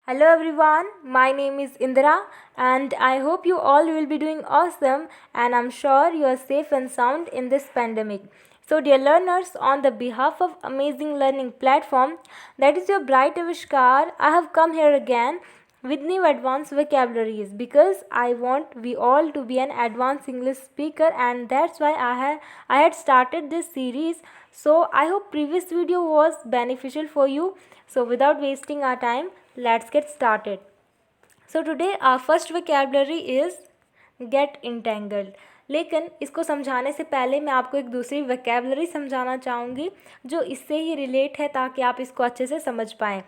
Hello everyone, my name is Indira and I hope you all will be doing awesome and I'm sure you are safe and sound in this pandemic. So dear learners, on the behalf of Amazing Learning Platform, that is your bright Avishkar, I have come here again with new advanced vocabularies because I want we all to be an advanced English speaker, and that's why I had started this series. So I hope previous video was beneficial for you. So without wasting our time, let's get started. So today our first vocabulary is get entangled. लेकिन इसको समझाने से पहले मैं आपको एक दूसरी vocabulary समझाना चाहूँगी जो इससे ही रिलेट है, ताकि आप इसको अच्छे से समझ पाएँ.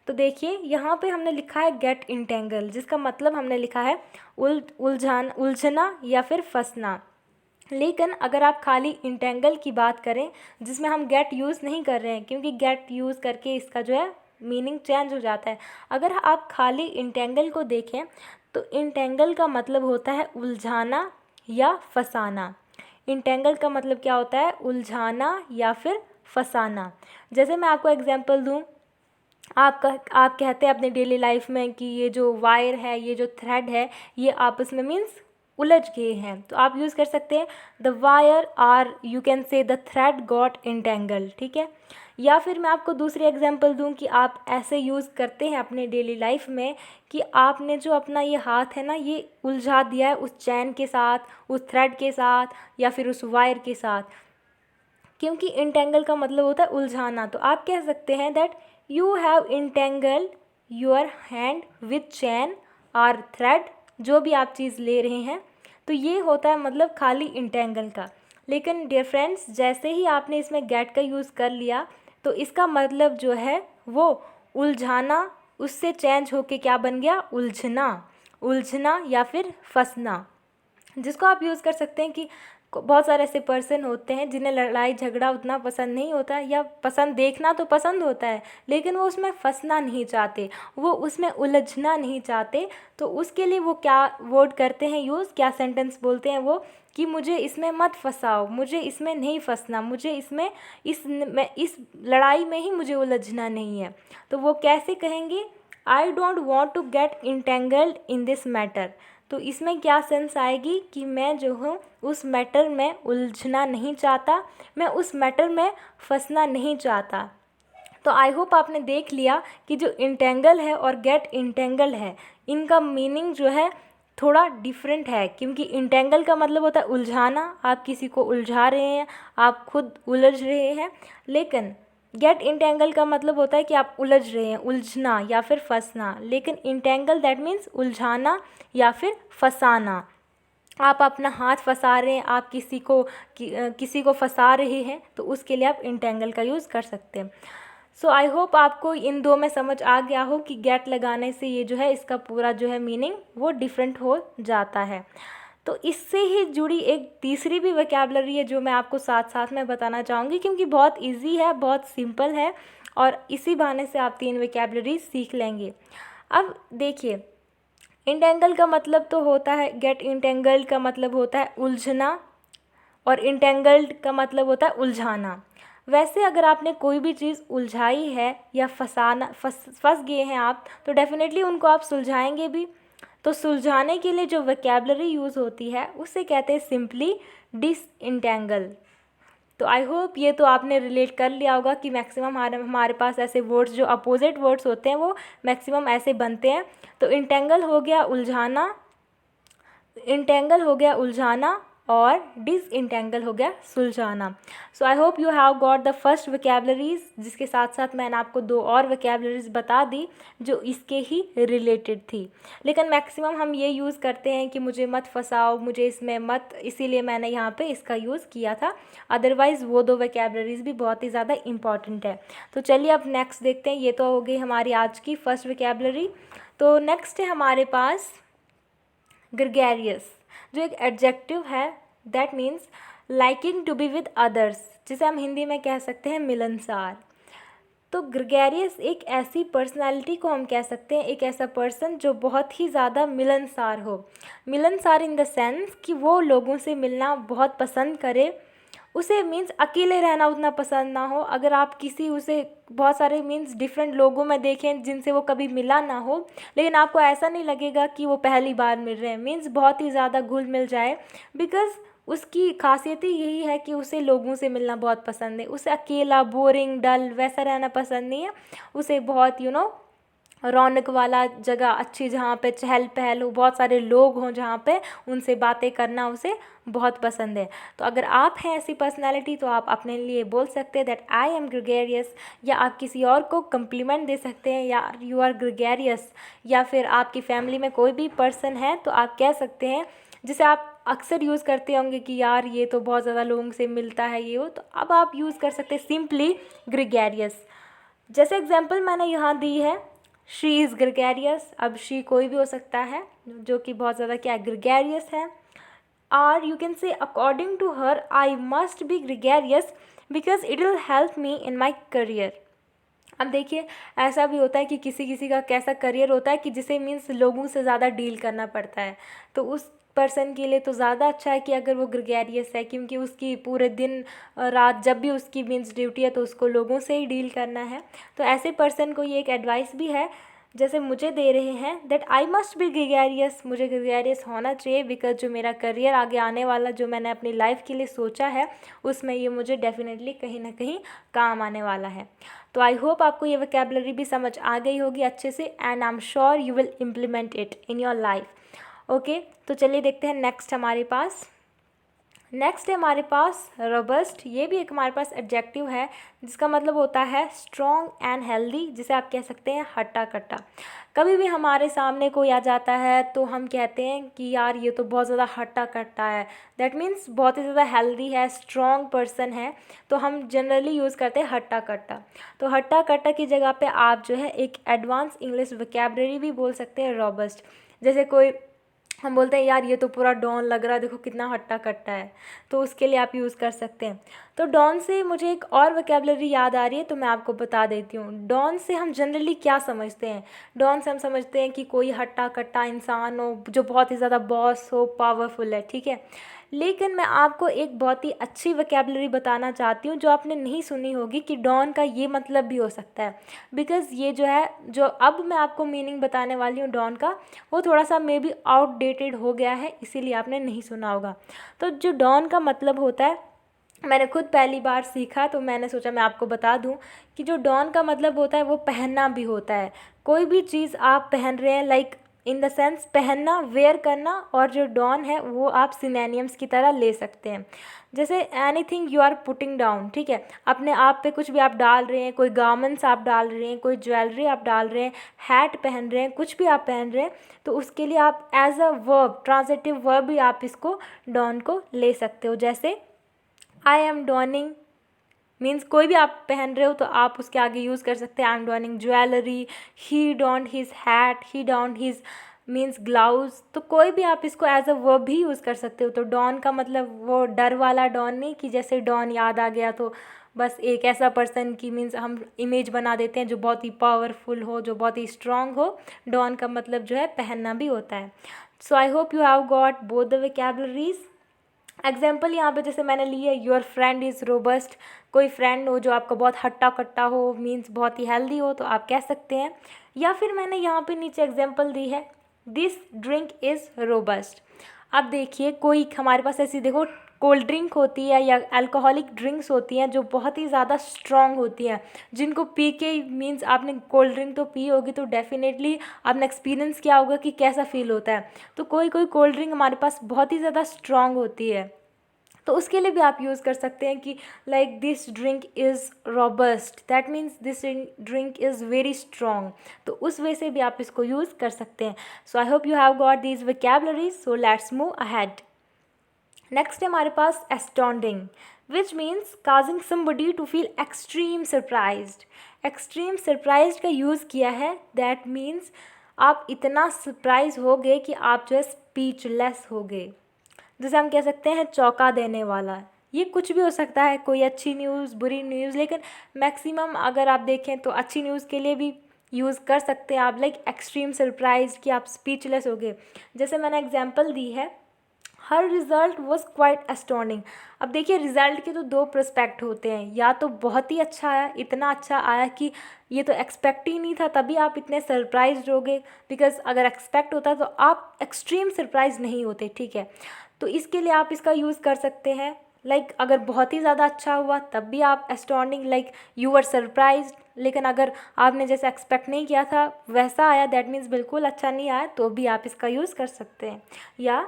तो देखिए यहाँ पे हमने लिखा है गेट इंटेंगल, जिसका मतलब हमने लिखा है उलझना या फिर फंसना. लेकिन अगर आप खाली इंटेंगल की बात करें, जिसमें हम गेट यूज़ नहीं कर रहे हैं, क्योंकि गेट यूज़ करके इसका जो है मीनिंग चेंज हो जाता है. अगर आप खाली इंटेंगल को देखें तो इंटेंगल का मतलब होता है उलझाना या फंसाना. इंटेंगल का मतलब क्या होता है? उलझाना या फिर फंसाना. जैसे मैं आपको एग्जांपल दूं, आप कहते हैं अपने डेली लाइफ में कि ये जो वायर है, ये जो थ्रेड है, ये आपस में मीन्स उलझ गए हैं. तो आप यूज़ कर सकते हैं the wire, or you can say the thread got entangled. ठीक है. या फिर मैं आपको दूसरी एग्जांपल दूं कि आप ऐसे यूज़ करते हैं अपने डेली लाइफ में कि आपने जो अपना ये हाथ है ना, ये उलझा दिया है उस चैन के साथ, उस थ्रेड के साथ या फिर उस वायर के साथ. क्योंकि इंटेंगल का मतलब होता है उलझाना. तो आप कह सकते हैं that you have entangled your hand with chain और थ्रेड. जो भी आप चीज़ ले रहे हैं, तो ये होता है मतलब खाली इंटेंगल का. लेकिन डियर फ्रेंड्स, जैसे ही आपने इसमें गेट का यूज़ कर लिया, तो इसका मतलब जो है वो उलझाना, उससे चेंज होके क्या बन गया? उलझना या फिर फंसना. जिसको आप यूज़ कर सकते हैं कि बहुत सारे ऐसे पर्सन होते हैं जिन्हें लड़ाई झगड़ा उतना पसंद नहीं होता, या पसंद देखना तो पसंद होता है, लेकिन वो उसमें फंसना नहीं चाहते, वो उसमें उलझना नहीं चाहते. तो उसके लिए वो क्या वर्ड करते हैं यूज़, क्या सेंटेंस बोलते हैं वो, कि मुझे इसमें मत फंसाओ, मुझे इसमें नहीं फंसना, मुझे इसमें इस लड़ाई में ही मुझे उलझना नहीं है. तो वो कैसे कहेंगे? I don't want to get entangled in this matter. तो इसमें क्या सेंस आएगी कि मैं जो हूँ उस मैटर में उलझना नहीं चाहता, मैं उस मैटर में फंसना नहीं चाहता. तो आई होप आपने देख लिया कि जो इंटेंगल है और गेट इंटेंगल है, इनका मीनिंग जो है थोड़ा डिफरेंट है. क्योंकि इंटेंगल का मतलब होता है उलझाना, आप किसी को उलझा रहे हैं, आप खुद उलझ रहे हैं. लेकिन गेट इंटेंगल का मतलब होता है कि आप उलझ रहे हैं, उलझना या फिर फंसना. लेकिन इंटेंगल दैट मीन्स उलझाना या फिर फंसाना. आप अपना हाथ फंसा रहे हैं, आप किसी को फंसा रहे हैं, तो उसके लिए आप इंटेंगल का यूज़ कर सकते हैं. सो आई होप आपको इन दो में समझ आ गया हो कि गेट लगाने से ये जो है इसका पूरा जो है मीनिंग वो डिफरेंट हो जाता है. तो इससे ही जुड़ी एक तीसरी भी वोकैबुलरी है जो मैं आपको साथ साथ में बताना चाहूँगी, क्योंकि बहुत इजी है, बहुत सिंपल है, और इसी बहाने से आप 3 वोकैबुलरी सीख लेंगे. अब देखिए, इंटेंगल का मतलब तो होता है, गेट इंटेंगल्ड का मतलब होता है उलझना, और इंटेंगल्ड का मतलब होता है उलझाना. वैसे अगर आपने कोई भी चीज़ उलझाई है या फंस गए हैं आप, तो डेफिनेटली उनको आप सुलझाएंगे भी. तो सुलझाने के लिए जो वोकैबुलरी यूज़ होती है उसे कहते हैं सिंपली डिसइंटेंगल. तो आई होप ये तो आपने रिलेट कर लिया होगा कि मैक्सिमम हमारे पास ऐसे वर्ड्स जो अपोजिट वर्ड्स होते हैं वो मैक्सिमम ऐसे बनते हैं. तो इंटेंगल हो गया उलझाना और डिसइंटेंगल हो गया सुलझाना. So I hope you have got the first vocabularies, जिसके साथ साथ मैंने आपको 2 और वोकैबुलरीज बता दी जो इसके ही रिलेटेड थी. लेकिन मैक्सिमम हम ये यूज़ करते हैं कि मुझे मत फंसाओ, मुझे इसमें मत, इसीलिए मैंने यहाँ पे इसका यूज़ किया था. अदरवाइज़ वो 2 वोकैबुलरीज भी बहुत ही ज़्यादा इंपॉर्टेंट है. तो चलिए अब नेक्स्ट देखते हैं. ये तो हो गई हमारी आज की फर्स्ट वोकैबुलरी. तो नेक्स्ट है हमारे पास ग्रेगेरियस, जो एक एडजेक्टिव है, that means liking to be with others, जिसे हम हिंदी में कह सकते हैं मिलनसार. तो ग्रेगेरियस एक ऐसी पर्सनालिटी को हम कह सकते हैं, एक ऐसा पर्सन जो बहुत ही ज़्यादा मिलनसार हो. मिलनसार इन द सेंस कि वो लोगों से मिलना बहुत पसंद करे, उसे मीन्स अकेले रहना उतना पसंद ना हो, अगर आप किसी उसे बहुत सारे मीन्स डिफरेंट लोगों में देखें जिनसे वो कभी मिला ना हो, लेकिन आपको ऐसा नहीं लगेगा कि वो पहली बार मिल रहे हैं, मीन्स बहुत ही ज़्यादा घुल मिल जाए। बिकॉज़ उसकी खासियत ही यही है कि उसे लोगों से मिलना बहुत पसंद है, उसे अकेला बोरिंग डल वैसा रहना पसंद नहीं है, उसे बहुत रौनक वाला जगह अच्छी, जहाँ पे चहल पहल हो, बहुत सारे लोग हों जहाँ पे, उनसे बातें करना उसे बहुत पसंद है। तो अगर आप हैं ऐसी पर्सनैलिटी तो आप अपने लिए बोल सकते हैं दैट आई एम ग्रेगेरियस, या आप किसी और को कम्प्लीमेंट दे सकते हैं या यू आर ग्रेगेरियस, या फिर आपकी फैमिली में कोई भी पर्सन है तो आप कह सकते हैं, जिसे आप अक्सर यूज़ करते होंगे कि यार ये तो बहुत ज़्यादा लोगों से मिलता है ये हो, तो अब आप यूज़ कर सकते हैं सिंपली ग्रेगेरियस। जैसे एग्जाम्पल मैंने यहाँ दी है, शी इज़ ग्रेगेरियस। अब शी कोई भी हो सकता है जो कि बहुत ज़्यादा क्या ग्रेगेरियस है। और you can say according to her I must be gregarious because it will help me in my career. अब देखिए, ऐसा भी होता है कि किसी किसी का कैसा करियर होता है कि जिसे मीन्स लोगों से ज़्यादा डील करना पड़ता है, तो उस पर्सन के लिए तो ज़्यादा अच्छा है कि अगर वो ग्रेगेरियस है, क्योंकि उसकी पूरे दिन रात जब भी उसकी मीन्स ड्यूटी है तो उसको लोगों से ही डील करना है। तो ऐसे पर्सन को ये एक एडवाइस भी है जैसे मुझे दे रहे हैं that I must be gregarious, मुझे ग्रेगेरियस होना चाहिए बिकॉज जो मेरा करियर आगे आने वाला जो मैंने अपनी लाइफ के लिए सोचा है उसमें ये मुझे डेफिनेटली कहीं ना कहीं काम आने वाला है। तो आई होप आपको ये वोकैबुलरी भी समझ आ गई होगी अच्छे से, and I am sure you will implement it in your life. Okay, तो चलिए देखते हैं नेक्स्ट है हमारे पास रोबस्ट। ये भी एक हमारे पास एडजेक्टिव है जिसका मतलब होता है स्ट्रॉन्ग एंड हेल्दी, जिसे आप कह सकते हैं हट्टा कट्टा। कभी भी हमारे सामने कोई आ जाता है तो हम कहते हैं कि यार ये तो बहुत ज़्यादा हट्टा कट्टा है, दैट मीन्स बहुत ही ज़्यादा हेल्दी है, स्ट्रॉन्ग पर्सन है, तो हम जनरली यूज़ करते हैं हट्टा कट्टा। तो हट्टा कट्टा की जगह पे आप जो है एक एडवांस इंग्लिश वोकैबुलरी भी बोल सकते हैं रोबस्ट। जैसे कोई हम बोलते हैं यार ये तो पूरा डॉन लग रहा है, देखो कितना हट्टा कट्टा है, तो उसके लिए आप यूज़ कर सकते हैं। तो डॉन से मुझे एक और वोकैबुलरी याद आ रही है तो मैं आपको बता देती हूँ। डॉन से हम जनरली क्या समझते हैं? डॉन से हम समझते हैं कि कोई हट्टा कट्टा इंसान हो जो बहुत ही ज़्यादा बॉस हो, पावरफुल है, ठीक है। लेकिन मैं आपको एक बहुत ही अच्छी वोकैबुलरी बताना चाहती हूँ जो आपने नहीं सुनी होगी कि डॉन का ये मतलब भी हो सकता है। बिकॉज़ ये जो है, जो अब मैं आपको मीनिंग बताने वाली हूँ डॉन का, वो थोड़ा सा मे बी आउटडेटेड हो गया है, इसीलिए आपने नहीं सुना होगा। तो जो डॉन का मतलब होता है, मैंने खुद पहली बार सीखा तो मैंने सोचा मैं आपको बता दूं कि जो डॉन का मतलब होता है वो पहनना भी होता है। कोई भी चीज़ आप पहन रहे हैं, लाइक इन द सेंस पहनना, वेयर करना, और जो डॉन है वो आप सिनोनिम्स की तरह ले सकते हैं। जैसे anything you are putting down, ठीक है, अपने आप पे कुछ भी आप डाल रहे हैं, कोई गारमेंट्स आप डाल रहे हैं, कोई ज्वेलरी आप डाल रहे हैं, हैट पहन रहे हैं, कुछ भी आप पहन रहे हैं, तो उसके लिए आप as a verb, transitive verb भी आप इसको डॉन को ले सकते हो। जैसे आई एम डॉनिंग मीन्स कोई भी आप पहन रहे हो तो आप उसके आगे यूज़ कर सकते हैं I am donning jewellery, he donned his hat, he donned his means gloves. तो कोई भी आप इसको एज अ वर्ब भी यूज़ कर सकते हो। तो डॉन का मतलब वो डर वाला डॉन नहीं कि जैसे डॉन याद आ गया तो बस एक ऐसा पर्सन की मीन्स हम इमेज बना देते हैं जो बहुत ही पावरफुल हो, जो बहुत ही स्ट्रांग हो। डॉन का मतलब जो है पहनना भी होता है। So I hope you have got both the vocabularies. Example यहाँ पे जैसे मैंने ली है, योर फ्रेंड इज़ रोबस्ट। कोई फ्रेंड हो जो आपका बहुत हट्टा कट्टा हो, मीन्स बहुत ही हेल्दी हो, तो आप कह सकते हैं। या फिर मैंने यहाँ पे नीचे एग्जाम्पल दी है, दिस ड्रिंक इज़ रोबस्ट। अब देखिए, कोई हमारे पास ऐसी देखो कोल्ड ड्रिंक होती है या अल्कोहलिक ड्रिंक्स होती हैं जो बहुत ही ज़्यादा स्ट्रॉन्ग होती हैं, जिनको पी के मीन्स आपने कोल्ड ड्रिंक तो पी होगी तो डेफिनेटली आपने एक्सपीरियंस किया होगा कि कैसा फील होता है। तो कोई कोई कोल्ड ड्रिंक हमारे पास बहुत ही ज़्यादा स्ट्रॉन्ग होती है, तो उसके लिए भी आप यूज़ कर सकते हैं कि like this drink is robust, that means this drink is very strong. तो उस वे से भी आप इसको यूज़ कर सकते हैं। So I hope you have got these vocabularies. So let's move ahead. Next है हमारे पास astounding, which means causing somebody to feel extreme surprised. Extreme surprised का यूज़ किया है, दैट मीन्स आप इतना सरप्राइज हो गए कि आप जो है स्पीचलेस हो गए, जिसे हम कह सकते हैं चौंका देने वाला। ये कुछ भी हो सकता है, कोई अच्छी न्यूज़, बुरी न्यूज़, लेकिन मैक्सिमम अगर आप देखें तो अच्छी न्यूज़ के लिए भी यूज़ कर सकते हैं आप, लाइक एक्सट्रीम सरप्राइज कि आप स्पीचलेस हो गए। जैसे मैंने एग्जांपल दी है, हर रिज़ल्ट वॉज क्वाइट एस्टोनिंग। अब देखिए रिज़ल्ट के तो दो प्रोस्पेक्ट होते हैं, या तो बहुत ही अच्छा आया, इतना अच्छा आया कि ये तो एक्सपेक्ट ही नहीं था, तभी आप इतने सरप्राइज होगे। बिकॉज अगर एक्सपेक्ट होता तो आप एक्सट्रीम सरप्राइज नहीं होते, ठीक है। तो इसके लिए आप इसका यूज़ कर सकते हैं। अगर बहुत ही ज़्यादा अच्छा हुआ तब भी आप एस्टोनिंग, यू वर सरप्राइज। लेकिन अगर आपने जैसे एक्सपेक्ट नहीं किया था वैसा आया, दैट मीन्स बिल्कुल अच्छा नहीं आया, तो भी आप इसका यूज़ कर सकते हैं। या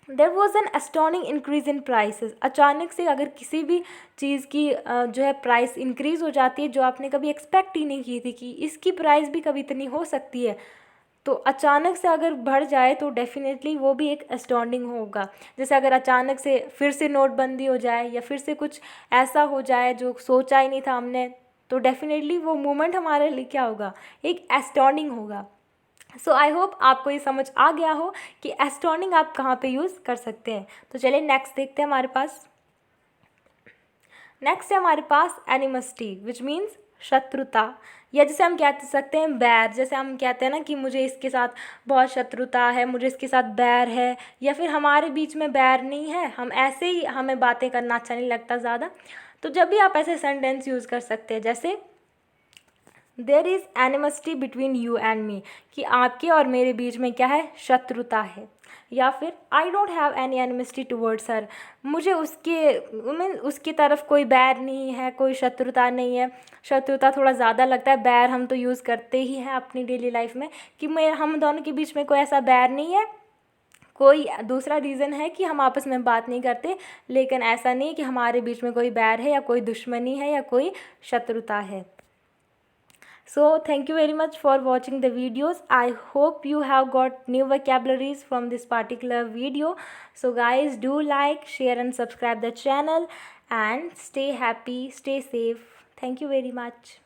there was an astonishing increase in prices. अचानक से अगर किसी भी चीज़ की जो है प्राइस इंक्रीज़ हो जाती है, जो आपने कभी एक्सपेक्ट ही नहीं की थी कि इसकी प्राइस भी कभी इतनी हो सकती है, तो अचानक से अगर बढ़ जाए तो डेफिनेटली वो भी एक एस्टोनिंग होगा। जैसे अगर अचानक से फिर से नोटबंदी हो जाए या फिर से कुछ ऐसा हो जाए जो सोचा ही नहीं था हमने, तो डेफिनेटली वो मोमेंट हमारे लिए क्या होगा, एक एस्टोनिंग होगा। सो आई होप आपको ये समझ आ गया हो कि एस्टोनिंग आप कहाँ पे यूज़ कर सकते हैं। तो चलिए नेक्स्ट देखते हैं हमारे पास। नेक्स्ट है हमारे पास एनिमस्टी, विच मीन्स शत्रुता, या जैसे हम कह सकते हैं बैर। जैसे हम कहते हैं ना कि मुझे इसके साथ बहुत शत्रुता है, मुझे इसके साथ बैर है, या फिर हमारे बीच में बैर नहीं है, हम ऐसे ही, हमें बातें करना अच्छा नहीं लगता ज़्यादा। तो जब भी आप ऐसे सेंटेंस यूज़ कर सकते हैं, जैसे there is animosity between you and me, कि आपके और मेरे बीच में क्या है, शत्रुता है। या फिर I don't have any animosity towards her, मुझे उसकी तरफ कोई बैर नहीं है, कोई शत्रुता नहीं है। शत्रुता थोड़ा ज़्यादा लगता है, बैर हम तो यूज़ करते ही हैं अपनी डेली लाइफ में, कि हम दोनों के बीच में कोई ऐसा बैर नहीं है। कोई दूसरा रीज़न है कि हम आपस में बात नहीं करते, लेकिन ऐसा नहीं कि हमारे बीच में कोई बैर है या कोई दुश्मनी है या कोई शत्रुता है। So thank you very much for watching the videos. I hope you have got new vocabularies from this particular video. So guys, do like, share and subscribe the channel, and stay happy, stay safe. Thank you very much.